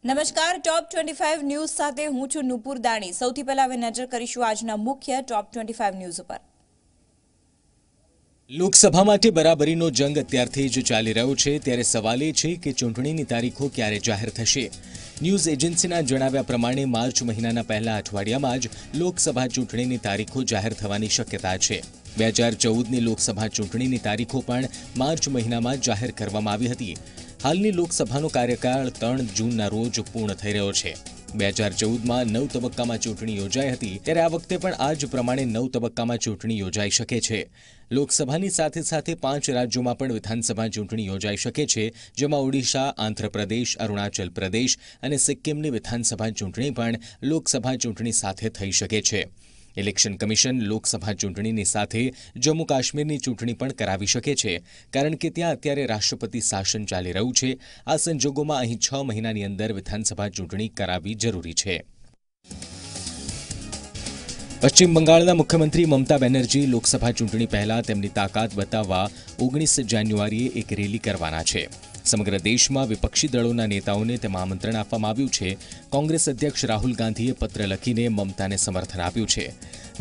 નમસ્કાર, ટોપ 25 ન્યૂઝ સાથે હું છું નુપુર દાણી। સૌથી પહેલા હવે નજર કરીશું આજના મુખ્ય ટોપ 25 ન્યૂઝ ઉપર। લોકસભા માટે બરાબરીનો જંગ અત્યારથી જ ચાલી રહ્યો છે, ત્યારે સવાલ એ છે કે ચૂંટણીની તારીખો ક્યારે જાહેર થશે। ન્યૂઝ એજન્સીના જણાવ્યા પ્રમાણે માર્ચ મહિનાના પહેલા અઠવાડિયામાં જ લોકસભા ચૂંટણીની તારીખો જાહેર થવાની શક્યતા છે। 2014ની લોકસભા ચૂંટણીની તારીખો પણ માર્ચ મહિનામાં જાહેર કરવામાં આવી હતી। હાલની લોકસભાનો કાર્યકાળ 3 જૂનના રોજ પૂર્ણ થઈ રહ્યો છે। 2014માં 9 તબક્કામાં ચૂંટણી યોજાઈ હતી, ત્યારે આ વખતે પણ આ જ પ્રમાણે 9 તબક્કામાં ચૂંટણી યોજાઈ શકે છે। લોકસભાની સાથે સાથે 5 રાજ્યોમાં પણ વિધાનસભા ચૂંટણી યોજાઈ શકે છે, જેમાં ઓડિશા, આંધ્રપ્રદેશ, અરુણાચલ પ્રદેશ અને સિક્કિમની વિધાનસભા ચૂંટણી પણ લોકસભા ચૂંટણી સાથે થઈ શકે છે। ઇલેક્શન કમિશન લોકસભા ચૂંટણીની સાથે જમ્મુ કાશ્મીરની ચૂંટણી પણ કરાવી શકે છે, કારણ કે ત્યાં અત્યારે રાષ્ટ્રપતિ શાસન ચાલી રહ્યું છે। આ સંજોગોમાં અહીં 6 મહિનાની અંદર વિધાનસભા ચૂંટણી કરાવવી જરૂરી છે। પશ્ચિમ બંગાળના મુખ્યમંત્રી મમતા બેનર્જી લોકસભા ચૂંટણી પહેલા તેમની તાકાત બતાવવા 19 જાન્યુઆરીએ એક રેલી કરવાના છે। સમગ્ર દેશમાં વિપક્ષી દળોના નેતાઓને તેમાં આમંત્રણ આપવામાં આવ્યું છે। કોંગ્રેસ અધ્યક્ષ રાહુલ ગાંધીએ પત્ર લખીને મમતાને સમર્થન આપ્યું છે।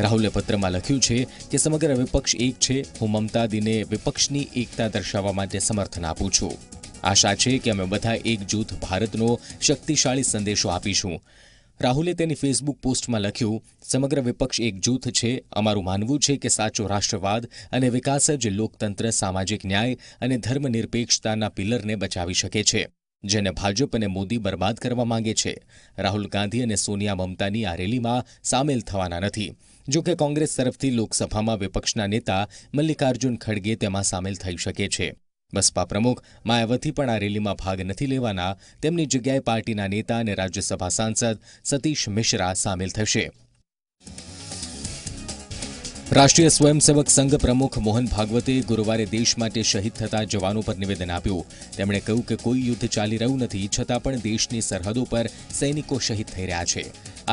રાહુલે પત્રમાં લખ્યું છે કે સમગ્ર વિપક્ષ એક છે, હું મમતા દીને વિપક્ષની એકતા દર્શાવવા માટે સમર્થન આપું છું। આશા છે કે અમે બધા એકજૂથ ભારતનો શક્તિશાળી સંદેશો આપીશું। રાહુલે તેની ફેસબુક પોસ્ટમાં લખ્યું, સમગ્ર વિપક્ષ એકજૂથ છે। અમારું માનવું છે કે સાચો રાષ્ટ્રવાદ અને વિકાસ જ લોકતંત્ર, સામાજિક ન્યાય અને ધર્મનિરપેક્ષતાના પિલરને બચાવી શકે છે, જેને ભાજપ અને મોદી બરબાદ કરવા માંગે છે। રાહુલ ગાંધી અને સોનિયા મમતાની આ રેલીમાં સામેલ થવાના નથી। જો કે કોંગ્રેસ તરફથી લોકસભામાં વિપક્ષના નેતા મલ્લિકાર્જુન ખડગે તેમાં સામેલ થઈ શકે છે। બસપા પ્રમુખ માયાવતી પણ આ રેલીમાં ભાગ નથી લેવાના। તેમની જગ્યાએ પાર્ટીના નેતા અને રાજ્યસભા સાંસદ સતીશ મિશ્રા સામેલ થશે। રાષ્ટ્રીય સ્વયંસેવક સંઘ પ્રમુખ મોહન ભાગવતે ગુરુવારે દેશ માટે શહીદ થતા જવાનો પર નિવેદન આપ્યું। તેમણે કહ્યું કે કોઈ યુદ્ધ ચાલી રહ્યું નથી, છતાં પણ દેશની સરહદો પર સૈનિકો શહીદ થઈ રહ્યા છે।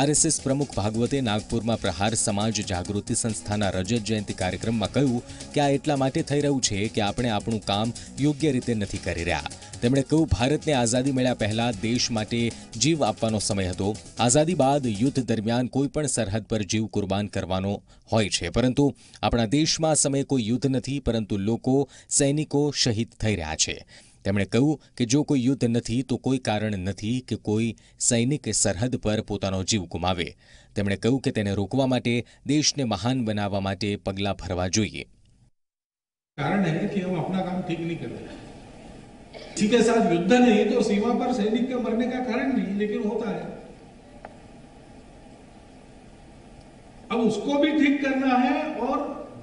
આરએસએસ પ્રમુખ ભાગવતે નાગપુરમાં પ્રહાર સમાજ જાગૃતિ સંસ્થાના રજત જયંતિ કાર્યક્રમમાં કહ્યું કે આ એટલા માટે થઈ રહ્યું છે કે આપણે આપણું કામ યોગ્ય રીતે નથી કરી રહ્યા। તેમણે કહ્યું, ભારતને આઝાદી મળ્યા પહેલા દેશ માટે જીવ આપવાનો સમય હતો। આઝાદી બાદ યુદ્ધ દરમિયાન કોઈ પણ સરહદ પર જીવ કુરબાન કરવાનો હોય છે, પરંતુ આપણા દેશમાં આ સમયે કોઈ યુદ્ધ નથી, પરંતુ લોકો, સૈનિકો શહીદ થઈ રહ્યા છે। તેમણે કહ્યું કે જો કોઈ યુદ્ધ નથી તો કોઈ કારણ નથી કે કોઈ સૈનિક સરહદ પર પોતાનો જીવ ગુમાવે। તેમણે કહ્યું કે તેને રોકવા માટે દેશને મહાન બનાવવા માટે પગલાં ભરવા જોઈએ। कारण है कि हम अपना काम ठीक नहीं कर रहे। किसी के साथ युद्ध नहीं तो सीमा पर सैनिक के मरने का कारण नहीं, लेकिन होता है। अब उसको भी ठीक करना है और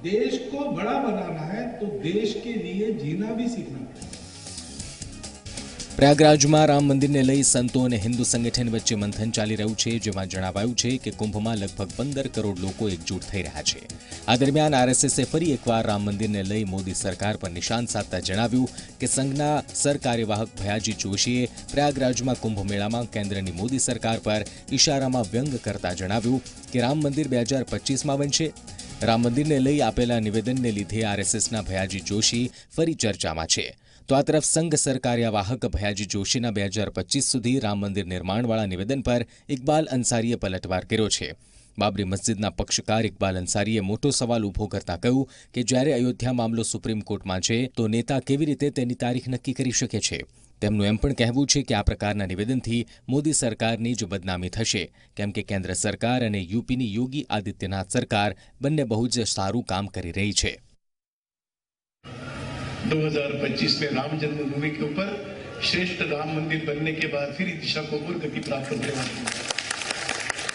देश को बड़ा बनाना है, तो देश के लिए जीना भी सीखना पड़ेगा। પ્રયાગરાજમાં રામ મંદિરને લઈ સંતો અને હિન્દુ સંગઠન વચ્ચે મંથન ચાલી રહ્યું છે, જેમાં જણાવાયું છે કે કુંભમાં લગભગ 15 કરોડ લોકો એકજૂટ થઈ રહ્યા છે। આ દરમિયાન આરએસએસે ફરી એકવાર રામ મંદિરને લઈ મોદી સરકાર પર નિશાન સાધતા જણાવ્યું કે સંઘના સરકાર્યવાહક ભયાજી જોશીએ પ્રયાગરાજમાં કુંભ મેળામાં કેન્દ્રની મોદી સરકાર પર ઇશારામાં વ્યંગ કરતા જણાવ્યું કે રામ મંદિર 2025માં બનશે। રામ મંદિરને લઈ આપેલા નિવેદનને લીધે આરએસએસના ભયાજી જોશી ફરી ચર્ચામાં છે। તો આ તરફ સંઘ સરકાર્યવાહક ભયાજી જોશીના 2025 સુધી રામ મંદિર નિર્માણવાળા નિવેદન પર ઇકબાલ અંસારીએ પલટવાર કર્યો છે। બાબરી મસ્જિદના પક્ષકાર ઇકબાલ અંસારીએ મોટો સવાલ ઊભો કરતા કહ્યું કે જ્યારે અયોધ્યા મામલો સુપ્રીમ કોર્ટમાં છે તો નેતા કેવી રીતે તેની તારીખ નક્કી કરી શકે છે। તેમનું એમ પણ કહેવું છે કે આ પ્રકારના નિવેદનથી મોદી સરકારની જ બદનામી થશે, કેમ કે કેન્દ્ર સરકાર અને યુપીની યોગી આદિત્યનાથ સરકાર બંને બહુ જ સારું કામ કરી રહી છે। 2025 में राम जन्मभूमि के ऊपर श्रेष्ठ राम मंदिर बनने के बाद फिर दिशा को और गति प्राप्त करने वाली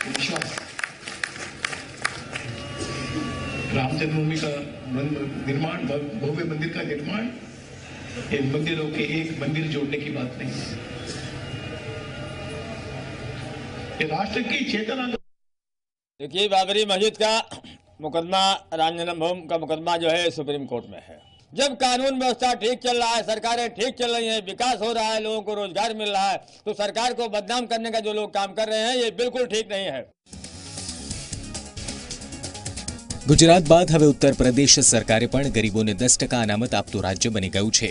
विश्वास। राम जन्मभूमि का निर्माण, भव्य मंदिर का निर्माण, इन मंदिरों के एक मंदिर जोड़ने की बात नहीं है, ये राष्ट्र की चेतना। देखिए, बाबरी मस्जिद का मुकदमा, राम जन्मभूमि का मुकदमा जो है सुप्रीम कोर्ट में है। जब कानून व्यवस्था ठीक चल रहा है, सरकारें ठीक चल रही हैं, विकास हो रहा है, लोगों को रोजगार मिल रहा है, तो सरकार को बदनाम करने का जो लोग काम कर रहे हैं ये बिल्कुल ठीक नहीं है। ગુજરાત બાદ હવે ઉત્તર પ્રદેશ સરકારે પણ ગરીબોને 10% અનામત આપતું રાજ્ય બની ગયું છે।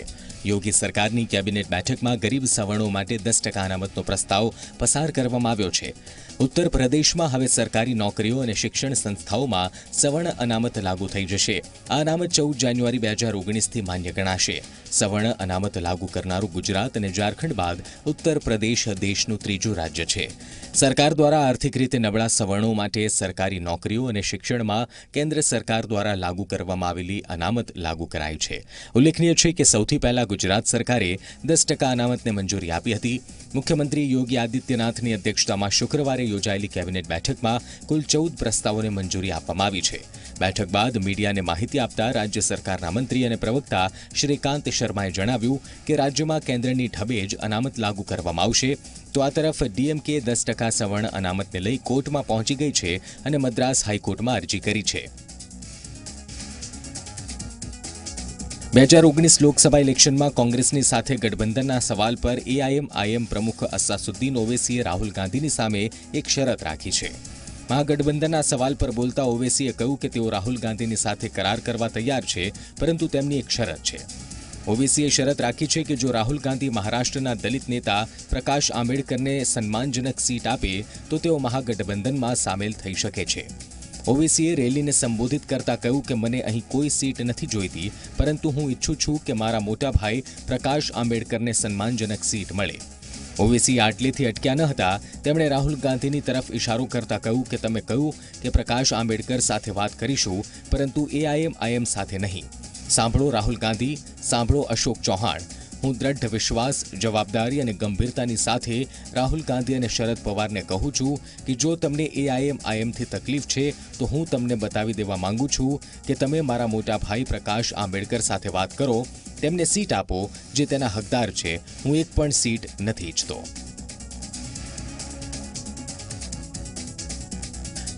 યોગી સરકારની કેબિનેટ બેઠકમાં ગરીબ સવર્ણો માટે 10% અનામતનો પ્રસ્તાવ પસાર કરવામાં આવ્યો છે. ઉત્તર પ્રદેશમાં હવે સરકારી નોકરીઓ અને શિક્ષણ સંસ્થાઓમાં સવર્ણ અનામત લાગુ થઈ જશે. આ અનામત 14 જાન્યુઆરી 2019થી માન્ય ગણાશે. સવર્ણ અનામત લાગુ કરનારું ગુજરાત અને ઝારખંડ બાદ ઉત્તર પ્રદેશ દેશનું ત્રીજું રાજ્ય છે. સરકાર દ્વારા આર્થિક રીતે નબળા સવર્ણો માટે સરકારી નોકરીઓ અને શિક્ષણમાં કેન્દ્ર સરકાર દ્વારા લાગુ કરવામાં આવેલી અનામત લાગુ કરાઈ છે. ઉલ્લેખનીય છે કે સૌથી પહેલા ગુજરાત સરકારે 10% અનામતને મંજૂરી આપી હતી. મુખ્યમંત્રી યોગી આદિત્યનાથની અધ્યક્ષતામાં શુક્રવારે યોજાયેલી કેબિનેટ બેઠકમાં કુલ 14 પ્રસ્તાવોને મંજૂરી આપવામાં આવી છે. બેઠક બાદ મીડિયાને માહિતી આપતા રાજ્ય સરકારના મંત્રી અને પ્રવક્તા શ્રીકાંત શર્માએ જણાવ્યું કે રાજ્યમાં કેન્દ્રની ઢબે જ અનામત લાગુ કરવામાં આવશે. તો આ તરફ ડીએમકે 10% સવર્ણ અનામતને લઈ કોર્ટમાં પહોંચી ગઈ છે અને મદ્રાસ હાઈકોર્ટમાં અરજી કરી છે. 2019 લોકસભા ઇલેક્શનમાં કોંગ્રેસની સાથે ગઠબંધનના સવાલ પર એઆઈએમઆઈએમ પ્રમુખ અસાસુદ્દીન ઓવૈસીએ રાહુલ ગાંધીની સામે એક શરત રાખી છે. મહાગઠબંધનના સવાલ પર બોલતા ઓવૈસીએ કહ્યું કે તેઓ રાહુલ ગાંધીની સાથે કરાર કરવા તૈયાર છે, પરંતુ તેમની એક શરત છે. ઓવૈસીએ શરત રાખી છે કે જો રાહુલ ગાંધી મહારાષ્ટ્રના દલિત નેતા પ્રકાશ આંબેડકરને સન્માનજનક સીટ આપે તો તેઓ મહાગઠબંધનમાં સામેલ થઈ શકે છે. ઓવૈસીએ રેલીને સંબોધિત કરતા કહ્યું કે મને અહીં કોઈ સીટ નથી જોઈતી, પરંતુ હું ઈચ્છું છું કે મારા મોટા ભાઈ પ્રકાશ આંબેડકરને સન્માનજનક સીટ મળે. ઓવૈસી આટલેથી અટક્યા ન હતા. તેમણે રાહુલ ગાંધીની તરફ ઇશારો કરતા કહ્યું કે તમે કહ્યું કે પ્રકાશ આંબેડકર સાથે વાત કરીશું, પરંતુ એઆઈએમઆઈએમ સાથે નહીં. સાંભળો રાહુલ ગાંધી, સાંભળો અશોક ચૌહાણ. હું દ્રઢ વિશ્વાસ, જવાબદારી અને ગંભીરતાની સાથે રાહુલ ગાંધી અને શરદ પવારને કહું છું કે જો તમને એઆઈએમઆઈએમથી તકલીફ છે તો હું તમને બતાવી દેવા માંગુ છું કે તમે મારા મોટા ભાઈ પ્રકાશ આંબેડકર સાથે વાત કરો, તેમને સીટ આપો જે તેના હકદાર છે. હું એક પણ સીટ નથી ઈચ્છતો.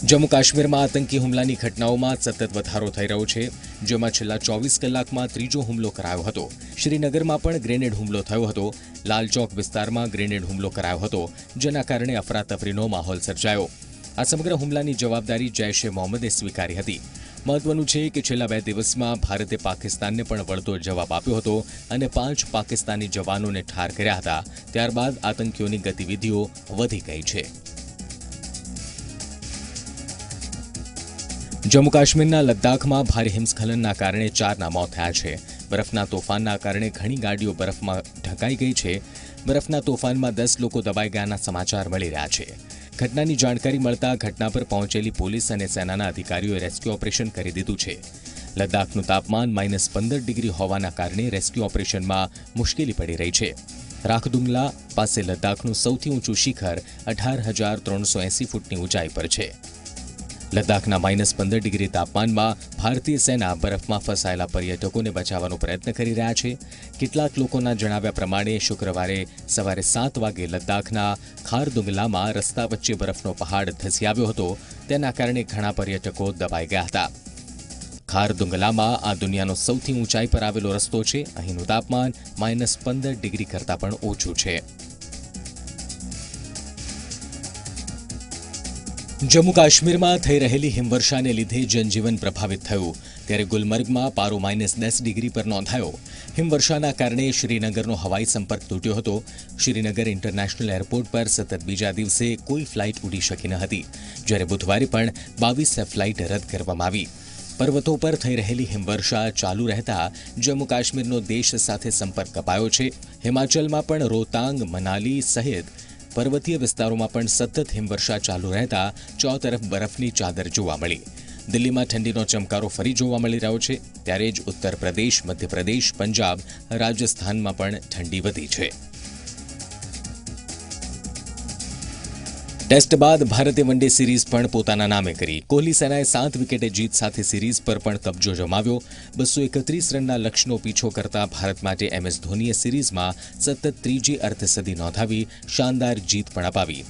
જમ્મુ કાશ્મીરમાં આતંકી હુમલાની ઘટનાઓમાં સતત વધારો થઈ રહ્યો છે, જેમાં છેલ્લા 24 કલાકમાં ત્રીજો હુમલો કરાયો હતો. શ્રીનગરમાં પણ ગ્રેનેડ હુમલો થયો હતો. લાલ ચોક વિસ્તારમાં ગ્રેનેડ હુમલો કરાયો હતો, જેના કારણે અફરાતફરીનો માહોલ સર્જાયો. આ સમગ્ર હુમલાની જવાબદારી જૈશ-એ મોહમ્મદે સ્વીકારી હતી. મહત્વનું છે કે છેલ્લા 2 દિવસમાં ભારતે પાકિસ્તાનને પણ વળતો જવાબ આપ્યો હતો અને 5 પાકિસ્તાની જવાનોને ઠાર કર્યા હતા. ત્યારબાદ આતંકીઓની ગતિવિધિઓ વધી ગઈ છે. જમ્મુ કાશ્મીરના લદ્દાખમાં ભારે હિમસ્ખલનના કારણે 4ના મોત થયા છે. બરફના તોફાનના કારણે ઘણી ગાડીઓ બરફમાં ઢંકાઈ ગઈ છે. બરફના તોફાનમાં 10 લોકો દબાઈ ગયાના સમાચાર મળી રહ્યા છે. ઘટનાની જાણકારી મળતા ઘટના પર પહોંચેલી પોલીસ અને સેનાના અધિકારીઓએ રેસ્ક્યુ ઓપરેશન કરી દીધું છે. લદ્દાખનું તાપમાન -15 ડિગ્રી હોવાના કારણે રેસ્ક્યુ ઓપરેશનમાં મુશ્કેલી પડી રહી છે. રાખદુંગલા પાસે લદ્દાખનું સૌથી ઊંચું શિખર 18,380 ફૂટની ઊંચાઈ પર છે. લદ્દાખના -15 ડિગ્રી તાપમાનમાં ભારતીય સેના બરફમાં ફસાયેલા પર્યટકોને બચાવવાનો પ્રયત્ન કરી રહ્યા છે. કેટલાક લોકોના જણાવ્યા પ્રમાણે શુક્રવારે સવારે 7 વાગે લદ્દાખના ખારદુંગલામાં રસ્તા વચ્ચે બરફનો પહાડ ધસી આવ્યો હતો. તેના કારણે ઘણા પર્યટકો દબાઈ ગયા હતા. ખારદુંગલામાં આ દુનિયાનો સૌથી ઊંચાઈ પર આવેલો રસ્તો છે. અહીંનું તાપમાન -15 ડિગ્રી કરતાં પણ ઓછું છે. જમ્મુ કાશ્મીરમાં થઈ રહેલી હિમવર્ષાને લીધે જનજીવન પ્રભાવિત થયું, ત્યારે ગુલમર્ગમાં પારો -10 ડિગ્રી પર નોંધાયો. હિમવર્ષાના કારણે શ્રીનગરનો હવાઈ સંપર્ક તૂટ્યો હતો. શ્રીનગર ઇન્ટરનેશનલ એરપોર્ટ પર સતત બીજા દિવસે કોઈ ફ્લાઇટ ઉડી શકી ન હતી, જ્યારે બુધવારે પણ 22 ફ્લાઇટ રદ કરવામાં આવી. પર્વતો પર થઈ રહેલી હિમવર્ષા ચાલુ રહેતા જમ્મુ કાશ્મીરનો દેશ સાથે સંપર્ક કપાયો છે. હિમાચલમાં પણ રોહતાંગ, મનાલી સહિત પર્વતીય વિસ્તારોમાં પણ સતત હિમવર્ષા ચાલુ રહેતા ચોતરફ બરફની ચાદર જોવા મળી. દિલ્હીમાં ઠંડીનો ચમકારો ફરી જોવા મળી રહ્યો છે, ત્યારે જ ઉત્તર પ્રદેશ, મધ્યપ્રદેશ, પંજાબ, રાજસ્થાનમાં પણ ઠંડી વધી છે. ટેસ્ટ બાદ ભારતે વનડે સિરીઝ પણ પોતાના નામે કરી. કોહલી સેનાએ 7 વિકેટે જીત સાથે સિરીઝ પર પણ કબજો જમાવ્યો. 231 રનના લક્ષ્યનો પીછો કરતા ભારત માટે MS ધોનીએ સિરીઝમાં સતત ત્રીજી અર્ધસદી નોંધાવી શાનદાર જીત પણ અપાવી.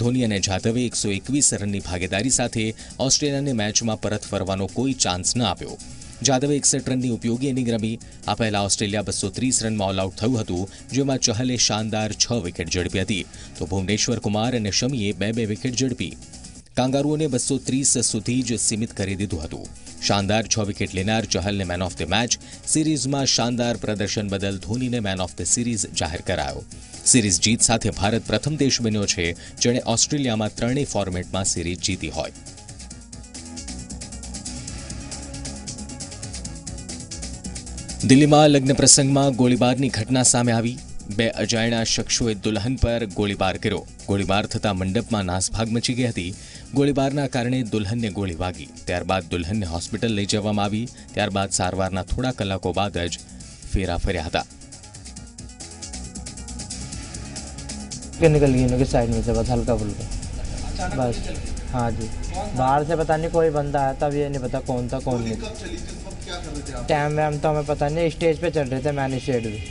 ધોની અને જાદવે 121 રનની ભાગીદારી સાથે ઓસ્ટ્રેલિયાને મેચમાં પરત ફરવાનો કોઈ ચાન્સ ન આપ્યો. જાદવે 61 રનની ઉપયોગી ઇનિંગ રમી. આ પહેલા ઓસ્ટ્રેલિયા 230 રનમાં ઓલ આઉટ થયું હતું, જેમાં ચહલે શાનદાર 6 વિકેટ ઝડપી હતી, તો ભુવનેશ્વર કુમાર અને શમીએ 2 વિકેટ ઝડપી. કાંગારુઓને 230 સુધી જ સીમિત કરી દીધું હતું. શાનદાર 6 વિકેટ લેનાર ચહલને મેન ઓફ ધ મેચ, સિરીઝમાં શાનદાર પ્રદર્શન બદલ ધોનીને મેન ઓફ ધ સિરીઝ જાહેર કરાયો. સિરીઝ જીત સાથે ભારત પ્રથમ દેશ બન્યો છે જેણે ઓસ્ટ્રેલિયામાં ત્રણેય ફોર્મેટમાં સિરીઝ જીતી હોય. દિલ્હીમાં લગ્ન પ્રસંગમાં ગોળીબારની ઘટના સામે આવી. 2 અજાણ્યા શખ્સોએ દુલ્હન પર ગોળીબાર કર્યો. ગોળીબાર થતાં મંડપમાં નાસભાગ મચી ગઈ હતી. ગોળીબારના કારણે દુલ્હનને ગોળી વાગી. ત્યારબાદ દુલ્હનને હોસ્પિટલ લઈ જવામાં આવી. ત્યારબાદ સારવારના થોડા કલાકો બાદ જ ફેરા ફર્યા હતા. निकल गई उनके साइड में से बस हल्का फुल्का बस. हाँ जी, बाहर से पता नहीं कोई बंदा आया, तब ये नहीं पता कौन था कौन नहीं. टाइम वैम तो हमें पता नहीं, स्टेज पे चल रहे थे, मैंने शेड भी.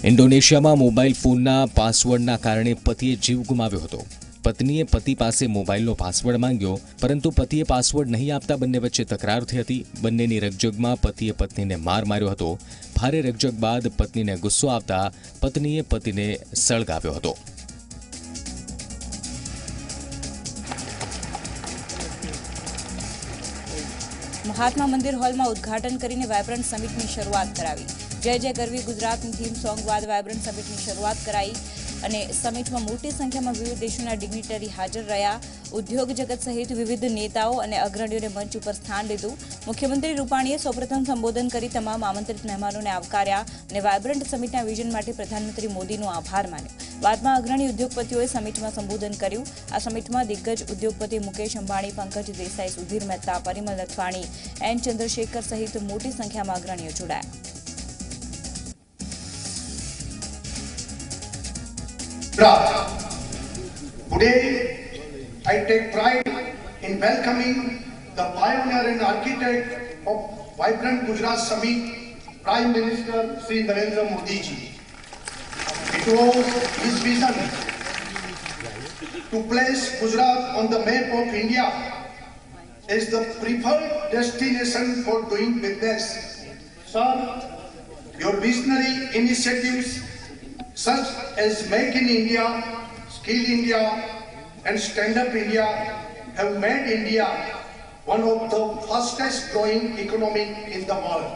ઇન્ડોનેશિયામાં મોબાઈલ ફોનના પાસવર્ડના કારણે પતિએ જીવ ગુમાવ્યો હતો. પત્નીએ પતિ પાસે મોબાઈલનો પાસવર્ડ માંગ્યો, પરંતુ પતિએ પાસવર્ડ નહીં આપતા બંને વચ્ચે તકરાર થઈ હતી. બંનેની રકઝકમાં પતિએ પત્નીને માર માર્યો હતો. ભારે રકઝક બાદ પત્નીને ગુસ્સો આવતા પત્નીએ પતિને સળગાવ્યો હતો. મહાત્મા મંદિર હોલમાં ઉદ્ઘાટન કરીને વાયબ્રન્ટ સમિટની શરૂઆત કરાવી. જય જય ગરવી ગુજરાતની થીમ સોંગ બાદ વાયબ્રન્ટ સમિટની શરૂઆત કરાઈ અને સમિટમાં મોટી સંખ્યામાં વિવિધ દેશોના ડિગ્નિટરી હાજર રહ્યા. ઉદ્યોગ જગત સહિત વિવિધ નેતાઓ અને અગ્રણીઓને મંચ ઉપર સ્થાન લીધું. મુખ્યમંત્રી રૂપાણીએ સૌપ્રથમ સંબોધન કરી તમામ આમંત્રિત મહેમાનોને આવકાર્યા અને વાયબ્રન્ટ સમિટના વિઝન માટે પ્રધાનમંત્રી મોદીનો આભાર માન્યો. બાદમાં અગ્રણી ઉદ્યોગપતિઓએ સમિટમાં સંબોધન કર્યું. આ સમિટમાં દિગ્ગજ ઉદ્યોગપતિ મુકેશ અંબાણી, પંકજ દેસાઈ, સુધીર મહેતા, પરિમલ નથવાણી, એન ચંદ્રશેખર સહિત મોટી સંખ્યામાં અગ્રણીઓ જોડાયા. Today, I take pride in welcoming the pioneer and architect of Vibrant Gujarat Summit, Prime Minister Sri Narendra Modi ji. It was his vision to place Gujarat on the map of India as the preferred destination for doing business. Sir, your visionary initiatives such as Make in India, Skill India and Stand Up India have made India one of the fastest growing economies in the world.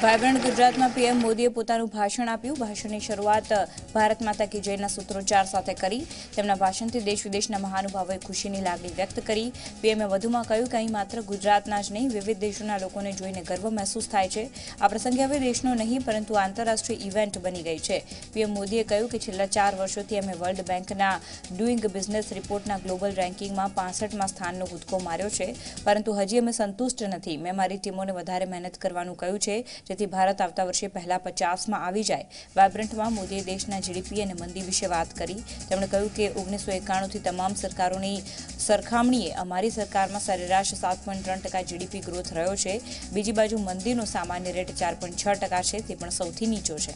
Vibrant ગુજરાતમાં PM મોદીએ પોતાનું ભાષણ આપ્યું. ભાષણની શરૂઆત ભારત માતા કી જયના સૂત્રોચ્ચાર સાથે કરી. તેમના ભાષણથી દેશ વિદેશના મહાનુભાવોએ ખુશીની લાગણી વ્યક્ત કરી. પીએમએ વધુમાં કહ્યું કે અહીં માત્ર ગુજરાતના જ નહીં, વિવિધ દેશોના લોકોને જોઈને ગર્વ મહેસૂસ થાય છે. આ પ્રસંગે હવે દેશનો નહીં પરંતુ આંતરરાષ્ટ્રીય ઇવેન્ટ બની ગઈ છે. પીએમ મોદીએ કહ્યું કે છેલ્લા 4 વર્ષોથી અમે વર્લ્ડ બેંકના ડુઇંગ બિઝનેસ રિપોર્ટના ગ્લોબલ રેન્કિંગમાં 65મા સ્થાનનો કૂદકો માર્યો છે, પરંતુ હજી અમે સંતુષ્ટ નથી. મેં મારી ટીમોને વધારે મહેનત કરવાનું કહ્યું છે જેથી ભારત આવતા વર્ષે પહેલા 50માં આવી જાય. વાયબ્રન્ટમાં મોદીએ દેશના જીડીપી અને મંદી વિશે વાત કરી. તેમણે કહ્યું કે 1991થી તમામ સરકારોની સરખામણીએ અમારી સરકારમાં સરેરાશ 7.3% જીડીપી ગ્રોથ રહ્યો છે. બીજી બાજુ મંદીનો સામાન્ય રેટ 4.6% છે, તે પણ સૌથી નીચો છે.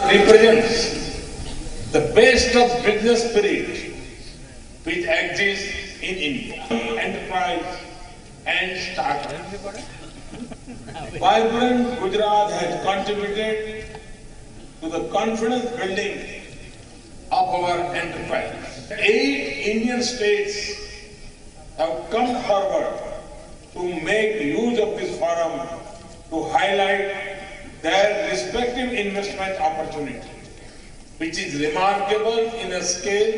represents the best of business spirit which exists in India. Enterprise and startup. Vibrant Gujarat has contributed to the confidence building of our enterprise. 8 Indian states have come forward to make use of this forum to highlight their respective investment opportunity, which is remarkable in a scale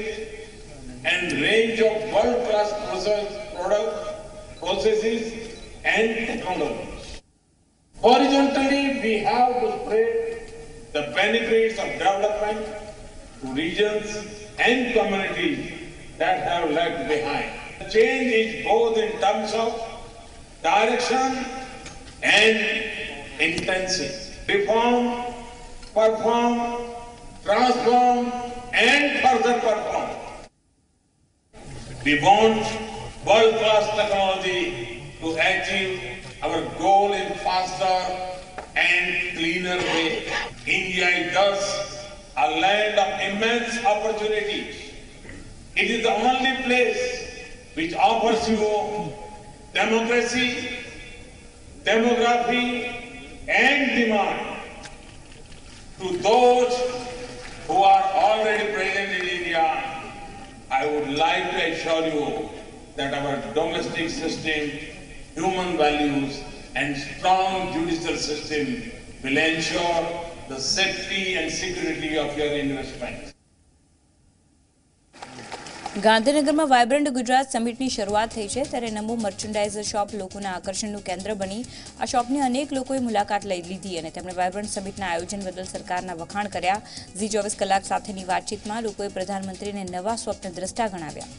and range of world-class processes and technologies. Horizontally, we have to spread the benefits of development to regions and communities that have lagged behind. Change is both in terms of direction and intensity. Reform, perform, transform and further perform. We want world-class technology to achieve our goal in faster and cleaner way. India is thus a land of immense opportunities. It is the only place which offers you democracy, demography and demand to those who are all already present in India, I would like to assure you that our domestic system, human values and strong judicial system will ensure the safety and security of your investments. ગાંધીનગરમાં vibrant Gujarat સમિટની શરૂઆત થઈ છે ત્યારે નમો મર્ચેન્ડાઇઝર shop લોકોના આકર્ષણનું કેન્દ્ર બની આ શોપની અનેક લોકોએ મુલાકાત લઈ લીધી અને તેમણે વાઇબ્રન્ટ સમિટના આયોજન બદલ સરકારના વખાણ કર્યા ઝી 24 કલાક સાથેની વાતચીતમાં લોકોએ પ્રધાનમંત્રીને નવા સ્વપ્નદ્રષ્ટા ગણાવ્યા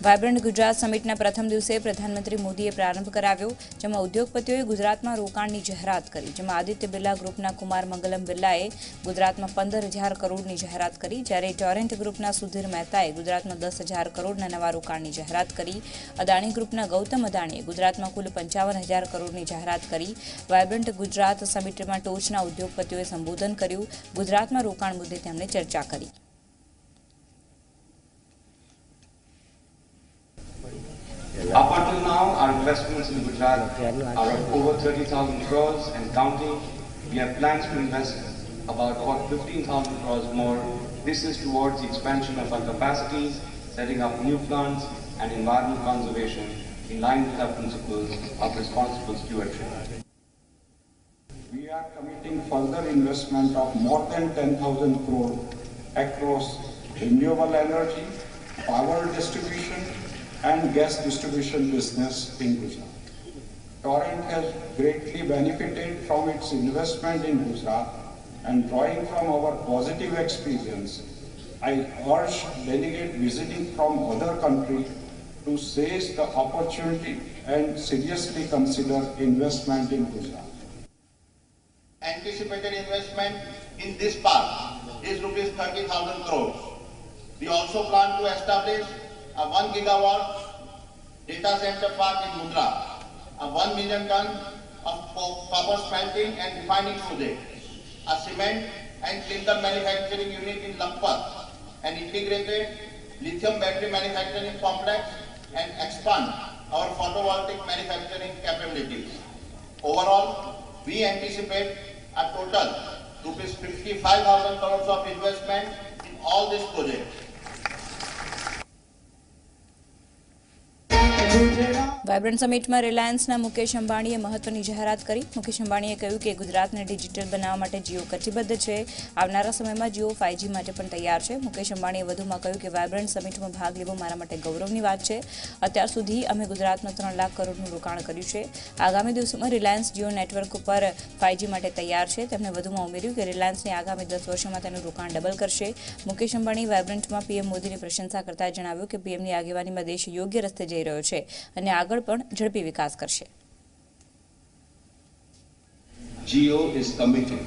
વાઇબ્રન્ટ ગુજરાત સમિટના પ્રથમ દિવસે પ્રધાનમંત્રી મોદીએ પ્રારંભ કરાવ્યો જેમાં ઉદ્યોગપતિઓએ ગુજરાતમાં રોકાણની જાહેરાત કરી જેમાં આદિત્ય બિરલા ગ્રુપના કુમાર મંગલમ બિરલાએ ગુજરાતમાં 15,000 કરોડની જાહેરાત કરી જ્યારે ટોરેન્ટ ગ્રુપના સુધીર મહેતાએ ગુજરાતમાં 10,000 કરોડના નવા રોકાણની જાહેરાત કરી અદાણી ગ્રુપના ગૌતમ અદાણીએ ગુજરાતમાં કુલ 55,000 કરોડની જાહેરાત કરી વાઇબ્રન્ટ ગુજરાત સમિટમાં ટોચના ઉદ્યોગપતિઓએ સંબોધન કર્યું ગુજરાતમાં રોકાણ મુદ્દે તેમણે ચર્ચા કરી Up until now, our investments in Gujarat are of over 30,000 crores and counting. We have plans to invest about 15,000 crores more. This is towards the expansion of our capacities, setting up new plants and environment conservation in line with our principles of responsible stewardship. We are committing further investment of more than 10,000 crore across renewable energy, power distribution and gas distribution business in Gujarat. Torrent has greatly benefited from its investment in Gujarat and drawing from our positive experience, I urge delegates visiting from other countries to seize the opportunity and seriously consider investment in Gujarat. Anticipated investment in this park is rupees 30,000 crores. We also plan to establish a 1 gigawatt data center park in Mundra, a 1 million ton of copper smelting and refining project, a cement and clinker manufacturing unit in Lakhpat, an integrated lithium battery manufacturing complex and expand our photovoltaic manufacturing capabilities. Overall, we anticipate a total rupees 55,000 crores of investment in all these projects. Vibrant સમિટમાં રિલાયન્સના મુકેશ અંબાણીએ મહત્વની જાહેરાત કરી મુકેશ અંબાણીએ કહ્યું કે ગુજરાતને digital બનાવવા માટે જીઓ કટિબદ્ધ છે આવનારા સમયમાં જીઓ 5G માટે પણ તૈયાર છે મુકેશ અંબાણીએ વધુમાં કહ્યું કે વાઇબ્રન્ટ સમિટમાં ભાગ લેવો મારા માટે ગૌરવની વાત છે અત્યાર સુધી અમે ગુજરાતમાં 3 લાખ કરોડનું રોકાણ કર્યું છે આગામી દિવસોમાં રિલાયન્સ જીઓ નેટવર્ક ઉપર 5G માટે તૈયાર છે તેમણે વધુમાં ઉમેર્યું કે રિલાયન્સને આગામી 10 વર્ષોમાં તેનું રોકાણ ડબલ કરશે મુકેશ અંબાણી વાઇબ્રન્ટમાં પીએમ મોદીની પ્રશંસા કરતા જણાવ્યું કે પીએમની આગેવાનીમાં દેશ યોગ્ય રસ્તે જઈ રહ્યો છે અને આગળ પણ ઝડપી વિકાસ કરશે Jio is committed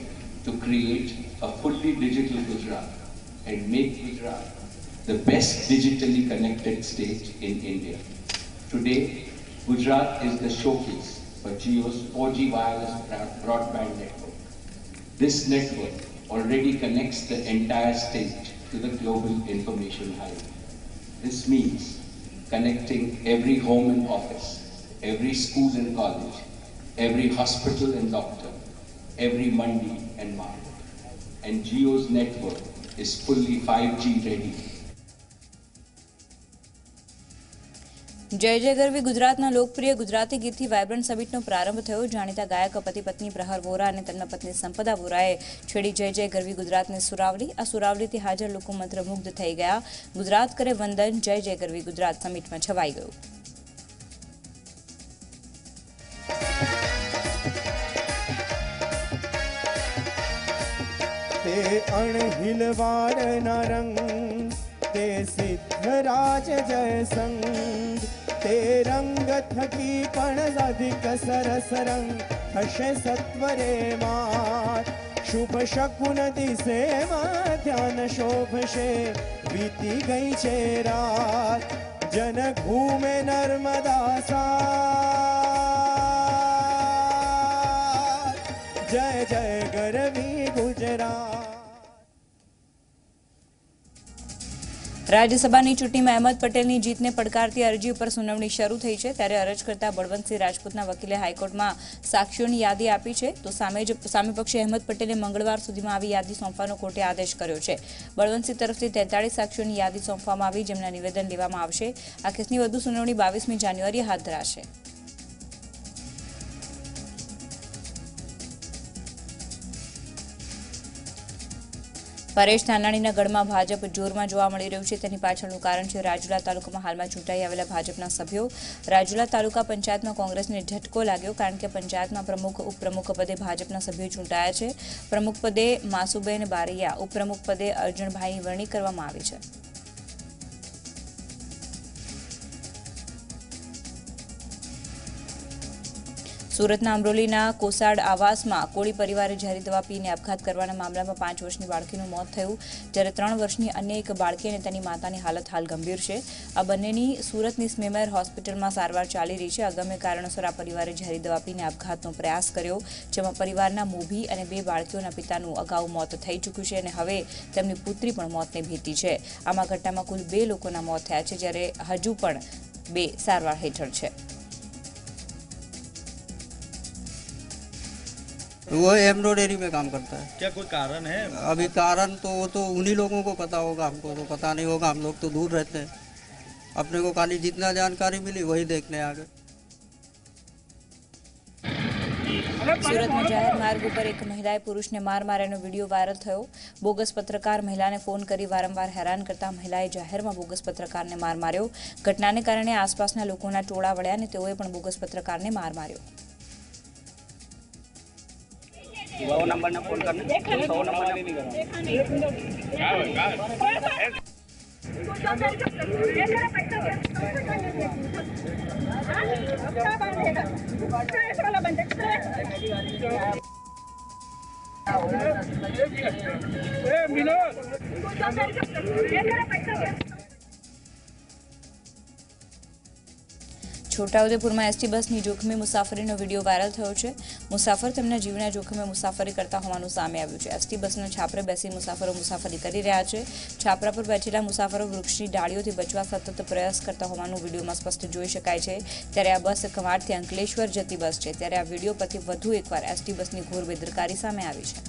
to create a fully digital Gujarat and make Gujarat the best digitally connected state in India. Today, Gujarat is the showcase for Jio's 4G wireless broadband network. This network already connects the entire state to the global information highway. This means connecting every home and office, every school and college, every hospital and doctor, every mandi and market. And Jio's network is fully 5G ready. જય જય ગરવી ગુજરાતના લોકપ્રિય Gujarati ગીતથી vibrant સમિટનો પ્રારંભ થયો જાણીતા ગાયક પતિ પત્ની પ્રહર વોરા અને તેમના પત્ની સંપદા વોરાએ છેડી જય જય ગરવી ગુજરાતની સુરાવલી આ સુરાવલીથી હાજર લોકો મંત્રમુગ્ધ થઈ ગયા ગુજરાત કરે વંદન જય જય ગરવી ગુજરાત સમિટમાં છવાઈ ગયું તે અણહિલવાડના રંગ તે સિદ્ધરાજ જયસંગ તે રંગ થકી પણ અધિક સરસ રંગ થશે સત્વરે માર શુભ શકુન દિશે માં ધ્યાન શોભશે વીતી ગઈ છે રાત જનક ભૂમે નર્મદા સાર જય જય ગરવી ગુજરાત રાજ્યસભાની ચૂંટણીમાં અહેમદ પટેલની જીતને પડકારતી અરજી ઉપર સુનાવણી શરૂ થઈ છે ત્યારે અરજ કરતા બળવંતસિંહ રાજપૂતના વકીલે હાઈકોર્ટમાં સાક્ષીઓની યાદી આપી છે તો સામે પક્ષે અહેમદ પટેલે મંગળવાર સુધીમાં આવી યાદી સોંપવાનો કોર્ટે આદેશ કર્યો છે. બળવંતસિંહ તરફથી 43 સાક્ષીઓની યાદી સોંપવામાં આવી જેમના નિવેદન લેવામાં આવશે. આ કેસની વધુ સુનાવણી 22મી જાન્યુઆરીએ હાથ ધરાશે. પરેશ ધાનાણીના ગઢમાં ભાજપ જોરમાં જોવા મળી રહ્યું છે તેની પાછળનું કારણ છે રાજુલા તાલુકામાં હાલમાં ચૂંટાઈ આવેલા ભાજપના સભ્યો. રાજુલા તાલુકા પંચાયતમાં કોંગ્રેસને ઝટકો લાગ્યો કારણ કે પંચાયતમાં પ્રમુખ ઉપપ્રમુખ પદે ભાજપના સભ્યો ચૂંટાયા છે. પ્રમુખ પદે માસુબેન બારૈયા, ઉપપ્રમુખ પદે અર્જણભાઈની વરણી કરવામાં આવી છે. સુરતના અમરોલીના કોસાડ આવાસમાં કોળી પરિવારે ઝેરી દવા પીને આપઘાત કરવાના મામલામાં 5 વર્ષની બાળકીનું મોત થયું જ્યારે 3 વર્ષની અન્ય એક બાળકી અને તેની માતાની હાલત હાલ ગંભીર છે. આ બંનેની સુરતની સ્મેમેર હોસ્પિટલમાં સારવાર ચાલી રહી છે. અગમ્ય કારણોસર આ પરિવારે ઝેરી દવા પીને આપઘાતનો પ્રયાસ કર્યો જેમાં પરિવારના મોભી અને 2 બાળકીઓના પિતાનું અગાઉ મોત થઈ ચૂક્યું છે અને હવે તેમની પુત્રી પણ મોતને ભીતી છે. આમાં ઘટનામાં કુલ 2 લોકોના મોત થયા છે જ્યારે હજુ પણ 2 સારવાર હેઠળ છે. वो एम्ब्रॉयडरी में काम करता है. क्या कोई कारण है? अभी कारण तो वो तो उन्हीं लोगों को पता होगा, हमको तो पता नहीं होगा. हम लोग तो दूर रहते हैं. अपने को खाली जितना जानकारी मिली वही देखने आ गए. સુરતના જાહેર માર્ગ ઉપર એક મહિલાએ પુરુષને માર માર્યાનો વિડીયો વાયરલ થયો. બોગસ પત્રકાર મહિલાને ફોન કરી વારંવાર હેરાન કરતા મહિલાએ જાહેરમાં બોગસ પત્રકારને માર માર્યો. ઘટનાને કારણે આસપાસના લોકોના ટોળા વળ્યા અને તેઓએ પણ બોગસ પત્રકારને માર માર્યો. 100 नंबर ने फोन करना 100 नंबर नहीं છોટાઉદેપુરમાં એસટી બસની જોખમી મુસાફરીનો વિડીયો વાયરલ થયો છે. મુસાફર તેમના જીવના જોખમે મુસાફરી કરતા હોવાનું સામે આવ્યું છે. એસટી બસના છાપરે બેસી મુસાફરો મુસાફરી કરી રહ્યા છે. છાપરા પર બેઠેલા મુસાફરો વૃક્ષની ડાળીઓથી બચવા સતત પ્રયાસ કરતા હોવાનું વિડીયોમાં સ્પષ્ટ જોઈ શકાય છે. ત્યારે આ બસ કવાડથી અંકલેશ્વર જતી બસ છે ત્યારે આ વિડીયો પરથી વધુ એકવાર એસટી બસની ઘોર બેદરકારી સામે આવી છે.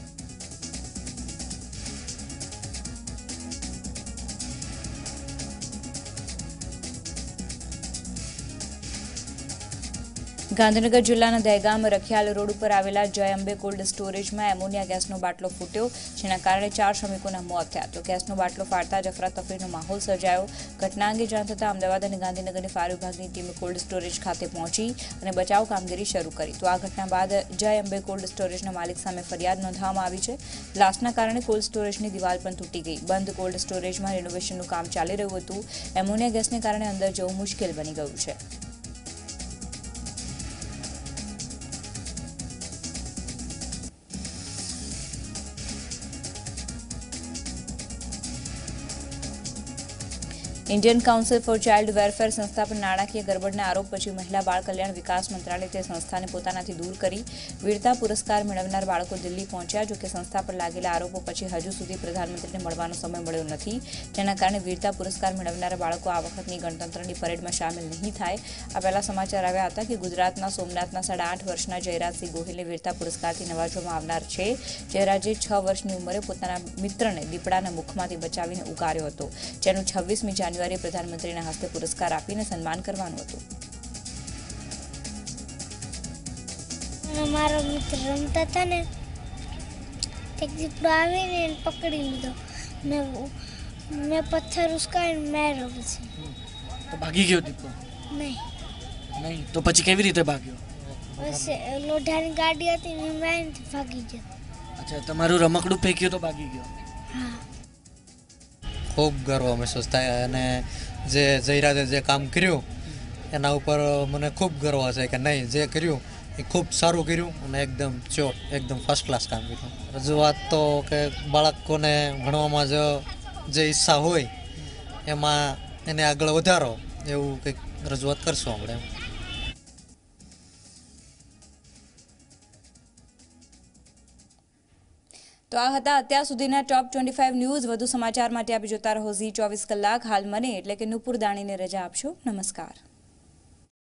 ગાંધીનગર જિલ્લાના દહેગામ રખિયાલ રોડ ઉપર આવેલા જય અંબે કોલ્ડ સ્ટોરેજમાં એમોનિયા ગેસનો બાટલો ફૂટ્યો જેના કારણે 4 શ્રમિકોના મોત થયા તો ગેસનો બાટલો ફાટતા જ અફરાતફરીનો માહોલ સર્જાયો. ઘટના અંગે જાણ થતાં અમદાવાદ અને ગાંધીનગરની ફાયર વિભાગની ટીમે કોલ્ડ સ્ટોરેજ ખાતે પહોંચી અને બચાવ કામગીરી શરૂ કરી. તો આ ઘટના બાદ જય અંબે કોલ્ડ સ્ટોરેજના માલિક સામે ફરિયાદ નોંધવામાં આવી છે. બ્લાસ્ટના કારણે કોલ્ડ સ્ટોરેજની દિવાલ પણ તૂટી ગઈ. બંધ કોલ્ડ સ્ટોરેજમાં રિનોવેશનનું કામ ચાલી રહ્યું હતું. એમોનિયા ગેસને કારણે અંદર જવું મુશ્કેલ બની ગયું છે. Indian council for child welfare સંસ્થા પર નાણાકીય ગરબડના આરોપ પછી મહિલા બાળ કલ્યાણ વિકાસ મંત્રાલય તે સંસ્થાને પોતાનાથી દૂર કરી વીરતા પુરસ્કાર મેળવનાર બાળકો દિલ્હી પહોંચ્યા. જોકે સંસ્થા પર લાગેલા આરોપો પછી હજુ સુધી પ્રધાનમંત્રીને મળવાનો સમય મળ્યો નથી જેના કારણે વીરતા પુરસ્કાર મેળવનારા બાળકો આ વખતની ગણતંત્રની પરેડમાં સામેલ નહીં થાય. આ પહેલા સમાચાર આવ્યા હતા કે ગુજરાતના સોમનાથના 8.5 વર્ષના જયરાજસિંહ ગોહિલને વીરતા પુરસ્કારથી નવાજવામાં આવનાર છે. જયરાજે 6 વર્ષની ઉંમરે પોતાના મિત્રને દીપડાના મુખમાંથી બચાવીને ઉગાર્યો હતો જેનું 26મી જાન્યુઆરી પ્રધાનમંત્રીના હસ્તે પુરસ્કાર આપીને સન્માન કરવાનું હતું. મારો મિત્ર રમતા હતા ને એક દીપડો આવીને પકડી લીધો. મેં પથ્થર ઉસકાવીને માર્યો પછી. તો ભાગી ગયો દીપડો? નહીં. તો પછી કેવી રીતે ભાગ્યો? બસ લોઢાની ગાડી હતી ને મેં ભાગી ગયો. અચ્છા, તમારું રમકડું ફેંક્યું તો ભાગી ગયો? હા. ખૂબ ગર્વ મહેસૂસ થાય અને જે જયરાજે જે કામ કર્યું એના ઉપર મને ખૂબ ગર્વ છે કે નહીં, જે કર્યું એ ખૂબ સારું કર્યું અને એકદમ એકદમ ફર્સ્ટ ક્લાસ કામ કર્યું. રજૂઆત તો કે બાળકોને ભણવામાં જે ઈચ્છા હોય એમાં એને આગળ વધારો એવું કંઈક રજૂઆત કરશું આપણે. તો આ હતા અત્યાર સુધીના ટોપ 25 ન્યૂઝ. વધુ સમાચાર માટે આપ જોતા રહો ઝી 24 કલાક. હાલ મને એટલે કે નુપુર દાણીને રજા આપશો. નમસ્કાર.